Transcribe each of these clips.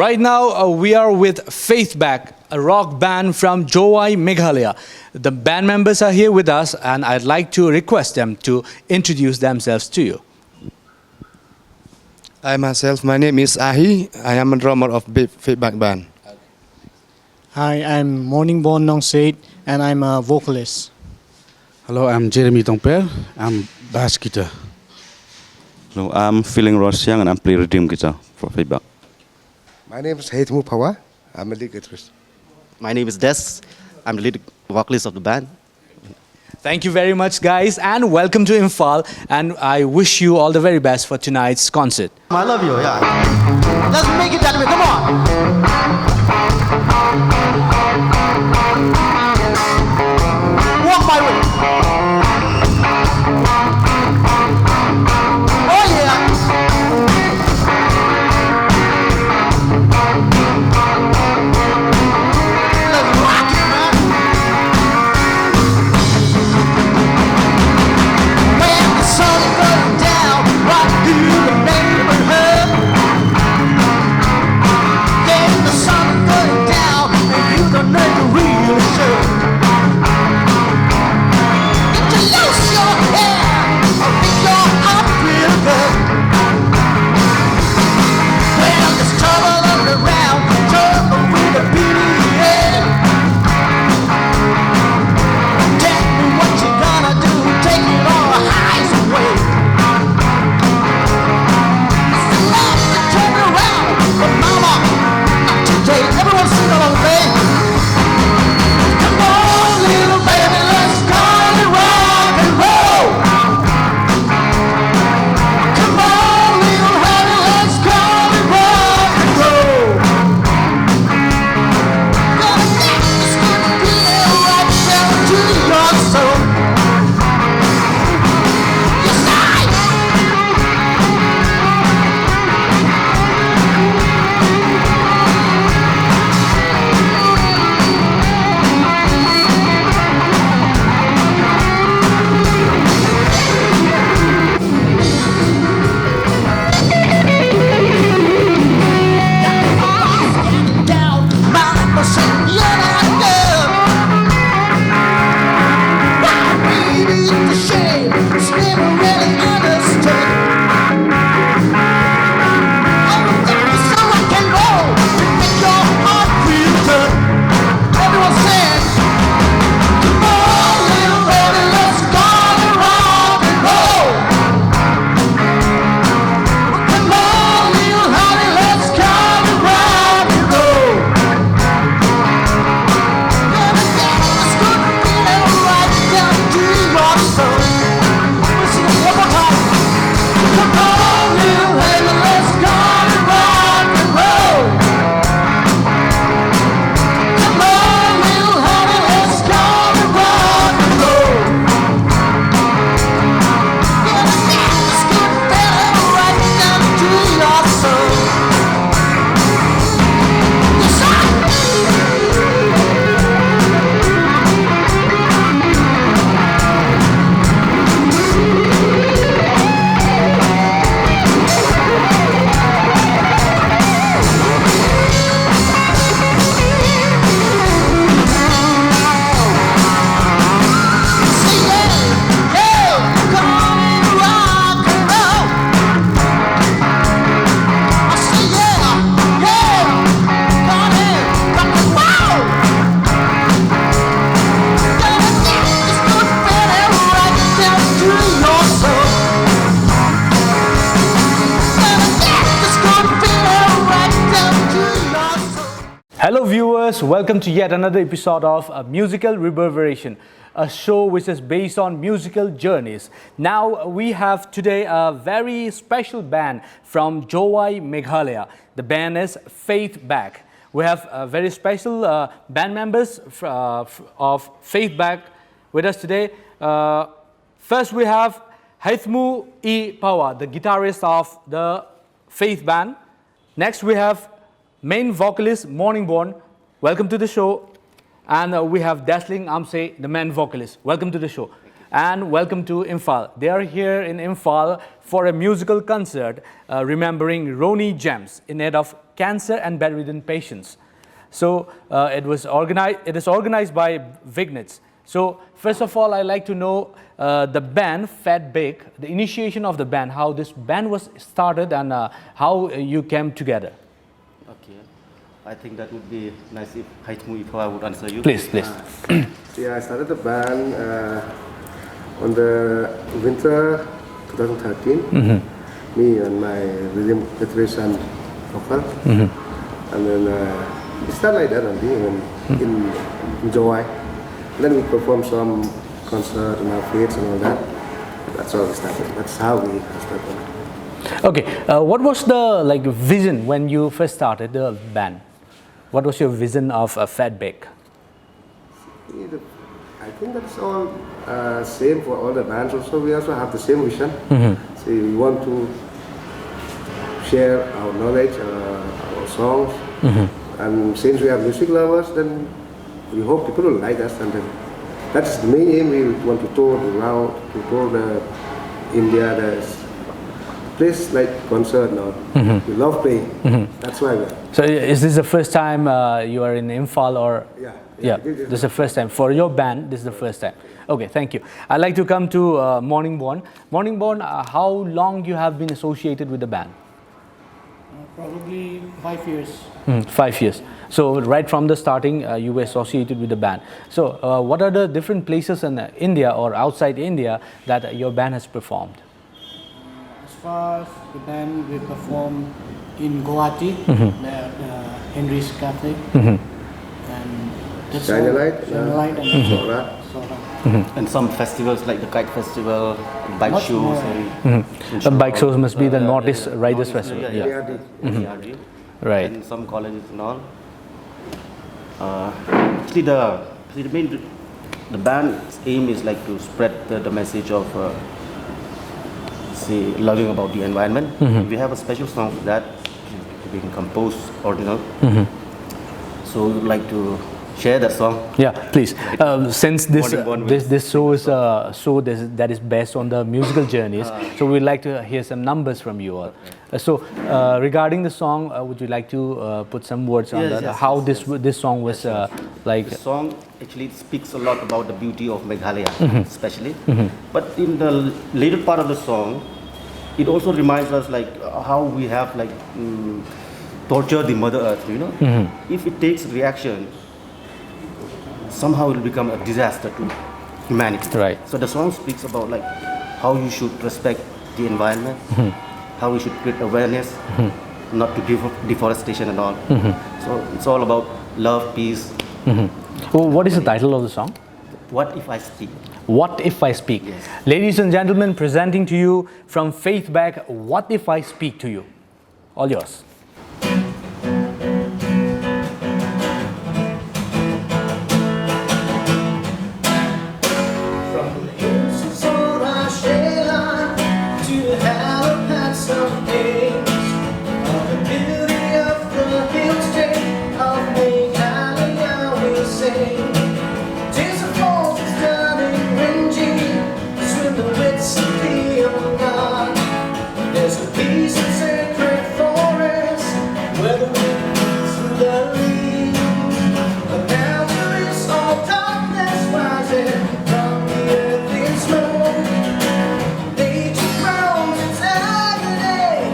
Right now, we are with Faithback, a rock band from Jowai, Meghalaya. The band members are here with us, and I'd like to request them to introduce themselves to you. I myself, my name is Ahi. I am a drummer of Faithback band. Hi, I'm Morning Born Nong Said, and I'm a vocalist. Hello, I'm Jeremy Tongper. I'm bass guitar. Hello, I'm Feeling Rosyang and I'm playing rhythm guitar for Feedback. My name is Haithmu Pawa. I'm a lead guitarist. My name is Des. I'm the lead vocalist of the band. Thank you very much, guys, and welcome to Imphal. And I wish you all the very best for tonight's concert. I love you, yeah. Let's make it that way, come on! Walk my way. Oh yeah. Let's rock it, man. When the sun is going down, what do the neighborhood? When the sun is going down, and you don't know the real show. Lose your hair, or make your heart feel good. Well, there's trouble all around, trouble with a beat. Tell me what you gonna do, take it all the highs away. It's the love to turn around, but mama, not today. Everyone sing along, babe. Come on, little baby, let's call it rock and roll. Come on, little honey, let's call it rock and roll. Gonna get this good feel right down to your soul. Yes, down, mama said you're not good. Why, baby, it's a shame, it's never really understood. Oh, that was so rock and roll, it make your heart feel good. Everyone said, come on, little baby, let's call it rock and roll. Come on, little honey, let's call it rock and roll. Gonna get this good feeling right down to your soul. Listen one more time. Come on, little honey, let's call it rock and roll. Come on, little honey, let's call it rock and roll. Gonna get this good feeling right down to your soul. Yes, Hello viewers, welcome to yet another episode of Musical Reverberation, a show which is based on musical journeys. Now we have today a very special band from Jowai, Meghalaya. The band is Faithback. We have very special band members of Faithback with us today. First we have Haithmu E. Pawa, the guitarist of the Faith band. Next we have main vocalist Morning Born. Welcome to the show. And we have Dazzling Amse, the main vocalist. Welcome to the show. and welcome to Imphal. They are here in Imphal for a musical concert remembering Roni Gems in aid of cancer and bedridden patients. So it is organized by Vignets. So first of all, I'd like to know the band Fat Big, the initiation of the band, how this band was started and how you came together. Okay. I think that would be nice if Haithmu I would answer you. Please, please. Yeah, I started the band on the winter 2013. Me and my rhythm guitarist and vocal. And then it started like that only, in July. Then we performed some concert in our fields and all that. That's how we started. That's how we started. Okay, what was the vision when you first started the band? What was your vision of Fat Big? I think that's all same for all the bands. Also, we also have the same vision. So we want to share our knowledge, our songs, and since we are music lovers, then we hope people will like us, and then that's the main aim. We want to tour around, to tour the India, the place like concert now. We love playing. That's why we. So is this the first time you are in Imphal or? Yeah. This is the first time. For your band, this is the first time. Okay, thank you. I'd like to come to Morning Born. Morning Born, how long you have been associated with the band? Probably 5 years. 5 years. So right from the starting, you were associated with the band. So what are the different places in India or outside India that your band has performed? As far as the band, we perform in Guwahati, the Henry's Cafe, and that's Shine a all. Light, Shine a Light, and Sora. Sora. And some festivals like the Kite Festival, bike Much shows, more. The bike shows must be the Northeast Riders Festival. Yeah. Yeah. Right. And some colleges and all. Actually, the band's aim is like to spread the message of loving about the environment. We have a special song for that, being composed original. So we would like to share that song. Yeah, please. Since this Morning Born this show is a show that is based on the musical journeys, so we'd like to hear some numbers from you all. So regarding the song, would you like to put some words on that? How this song was like? The song actually speaks a lot about the beauty of Meghalaya, especially. But in the later part of the song, it also reminds us like how we have like tortured the Mother Earth. You know, if it takes reaction, somehow it will become a disaster to humanity. Right. So the song speaks about like how you should respect the environment, how we should create awareness, not to deforestation and all. So it's all about love, peace. Well, what is the title of the song? What if I speak? What If I Speak? Yes. Ladies and gentlemen, presenting to you from Faith Bag, What If I Speak to You? All yours. There's a peace and sacred forest where the winds through the leaves. But now there is all darkness rising from the earth in smoke. Nature groans its agony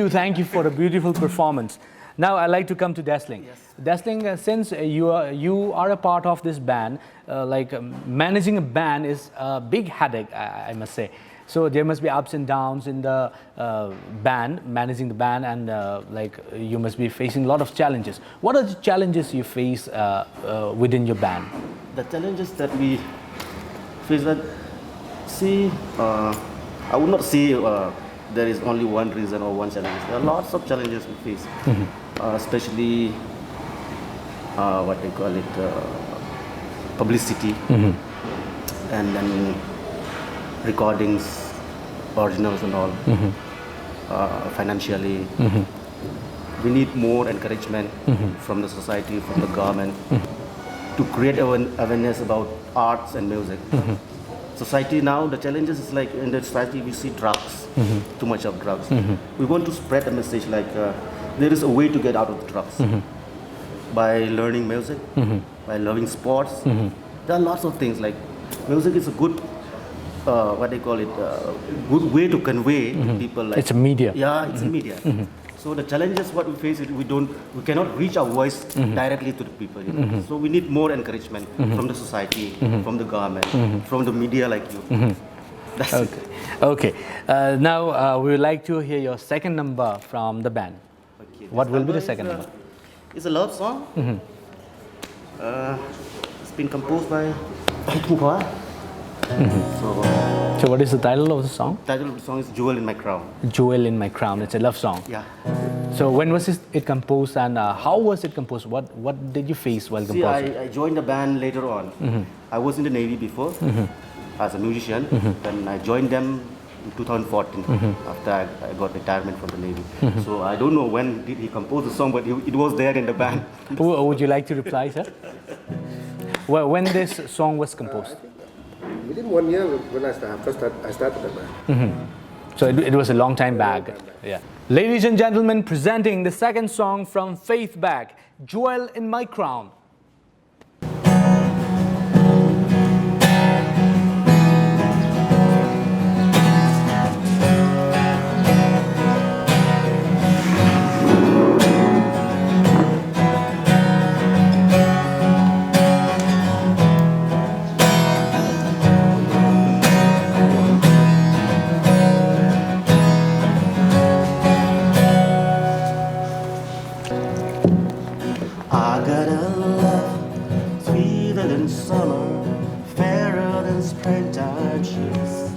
thank you for the beautiful performance. Now I'd like to come to Desling. Yes. Desling, since you are a part of this band, managing a band is a big headache, I must say. So there must be ups and downs in the band, managing the band, and you must be facing a lot of challenges. What are the challenges you face within your band? The challenges that we face, I would not say there is only one reason or one challenge. There are lots of challenges we face, especially what they call it, publicity, and then recordings, originals and all. Financially, we need more encouragement from the society, from the government, to create awareness about arts and music. Society now, the challenges is like in the society we see drugs, too much of drugs. We want to spread a message like there is a way to get out of the drugs by learning music, by loving sports. There are lots of things like music is a good, what they call it, good way to convey to people. Like, It's a media. Yeah, it's a media. So the challenges what we face is we cannot reach our voice directly to the people. You know? So we need more encouragement from the society, from the government, from the media like you. That's it. Okay. Now we would like to hear your second number from the band. Okay, What this will be the number second is, number? It's a love song. It's been composed by Tua. So So what is the title of the song? title of the song is Jewel in My Crown. Jewel in My Crown. It's a love song. Yeah. So when was it composed, and how was it composed? What did you face while See, composing? I joined the band later on. I was in the Navy before as a musician. Then I joined them in 2014 after I got retirement from the Navy. So I don't know when did he compose the song, but it was there in the band. Would you like to reply, sir? Well, when this song was composed? Within 1 year when I started the band. So it was a long time back. Yeah. Ladies and gentlemen, presenting the second song from Faith Back, Jewel in My Crown. I got a love sweeter than summer, fairer than springtime sheets.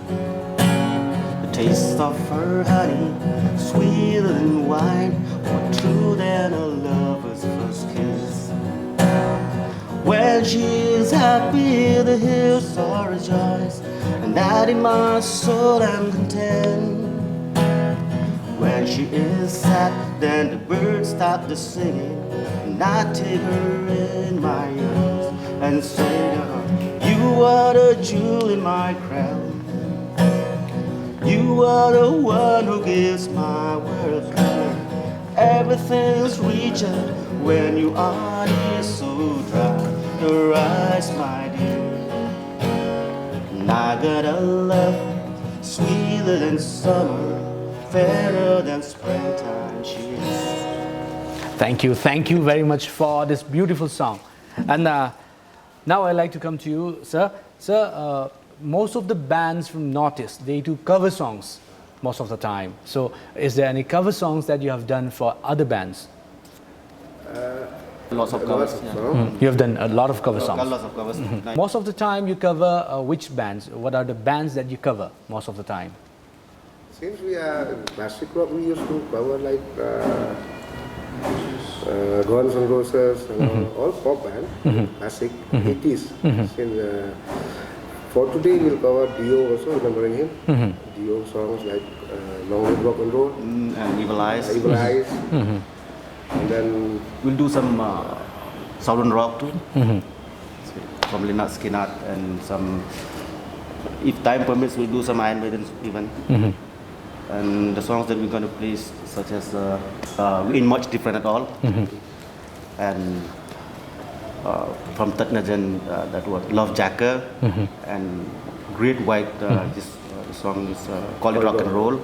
The taste of her honey, sweeter than wine, more true than a lover's first kiss. When she is happy, the hills are rejoice, and that in my soul I'm content. When she is sad, then the birds stop the singing, and I take her in my arms and say to her, you are the jewel in my crown. You are the one who gives my world color. Everything's richer when you are near, so dry your eyes, my dear. And I got a love sweeter than summer, fairer than springtime sheets. Thank you very much for this beautiful song. And now I'd like to come to you, sir. Sir, most of the bands from Northeast, they do cover songs most of the time. So is there any cover songs that you have done for other bands? Lots of covers. You have done a lot of cover songs. Lots of covers. Most of the time you cover which bands? What are the bands that you cover most of the time? Since we are in classic rock, we used to cover like Guns N' Roses, all pop band, classic 80s. Since, for today, we'll cover Dio also, remembering him. Dio songs like Long Live Rock and Roll, And Evil Eyes. Evil Eyes, and then We'll do some Southern rock too. From Lynyrd Skynyrd and some, if time permits, we'll do some Iron Maiden even. And the songs that we're going to play, such as ain't much different at all. And from Tatnajan, that was Love Jacker and Great White, just The song is called Rock and Roll.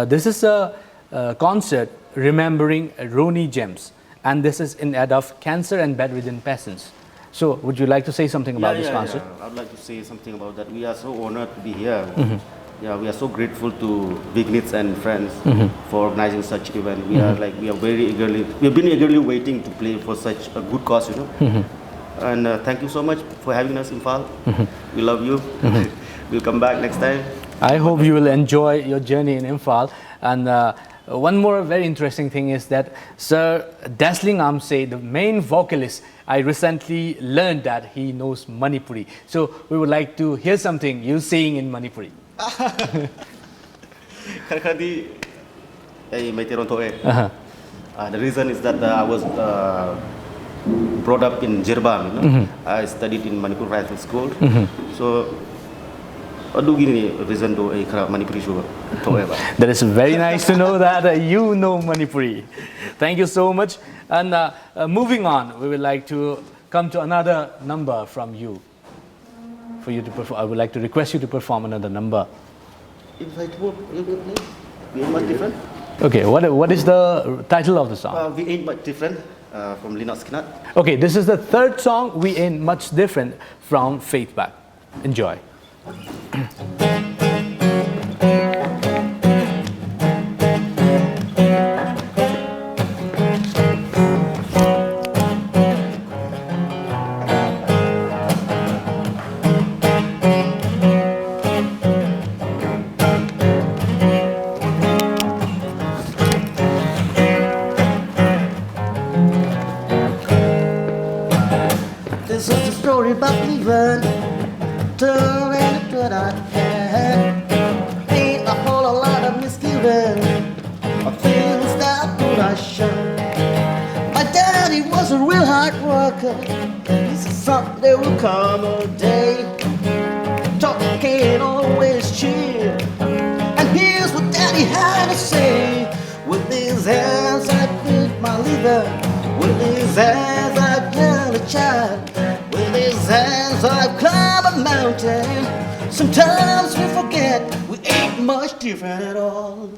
This is a concert remembering Roni Gems, and this is in aid of cancer and bedridden patients. So, would you like to say something about this concert? Yeah. I'd like to say something about that. We are so honored to be here. Yeah, we are so grateful to Bignitz and friends for organizing such event. We are very eagerly, we've been eagerly waiting to play for such a good cause, you know. And thank you so much for having us in Fal. We love you. We'll come back next time. I hope you will enjoy your journey in Imphal. And one more very interesting thing is that Sir Dazzling Amse, the main vocalist, I recently learned that he knows Manipuri. So we would like to hear something you saying in Manipuri. The reason is that I was brought up in Jirbam. You know? I studied in Manipur Rifle School. So that is very nice to know that you know Manipuri. Thank you so much. And moving on, we would like to come to another number from you. For you to perform, I would like to request you to perform another number. If I do, you much different? Okay, what is the title of the song? We ain't much different from Lynyrd Skynyrd. Okay, this is the third song, We Ain't Much Different, from Faith Back. Enjoy. This is the story about leaving, turning to what I had. Ain't a whole lot of misgiving, of things that could I show. My daddy was a real hard worker. He said someday will come a day. Talk can't always cheer. And here's what daddy had to say. With these hands I did my living. With these hands I've done a child. With these hands I've climbed a mountain. Sometimes we forget we ain't much different at all.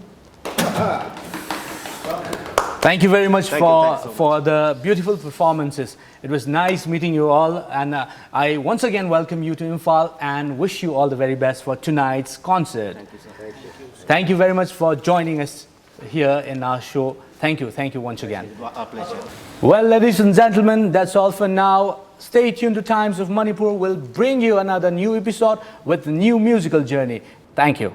Thank you very much Thank you, thanks so for the beautiful performances. It was nice meeting you all, and I once again welcome you to Imphal and wish you all the very best for tonight's concert. Thank you, sir. Thank you very much for joining us here in our show. Thank you once again. Our pleasure. Well, ladies and gentlemen, that's all for now. Stay tuned to Times of Manipur. We'll bring you another new episode with a new musical journey. Thank you.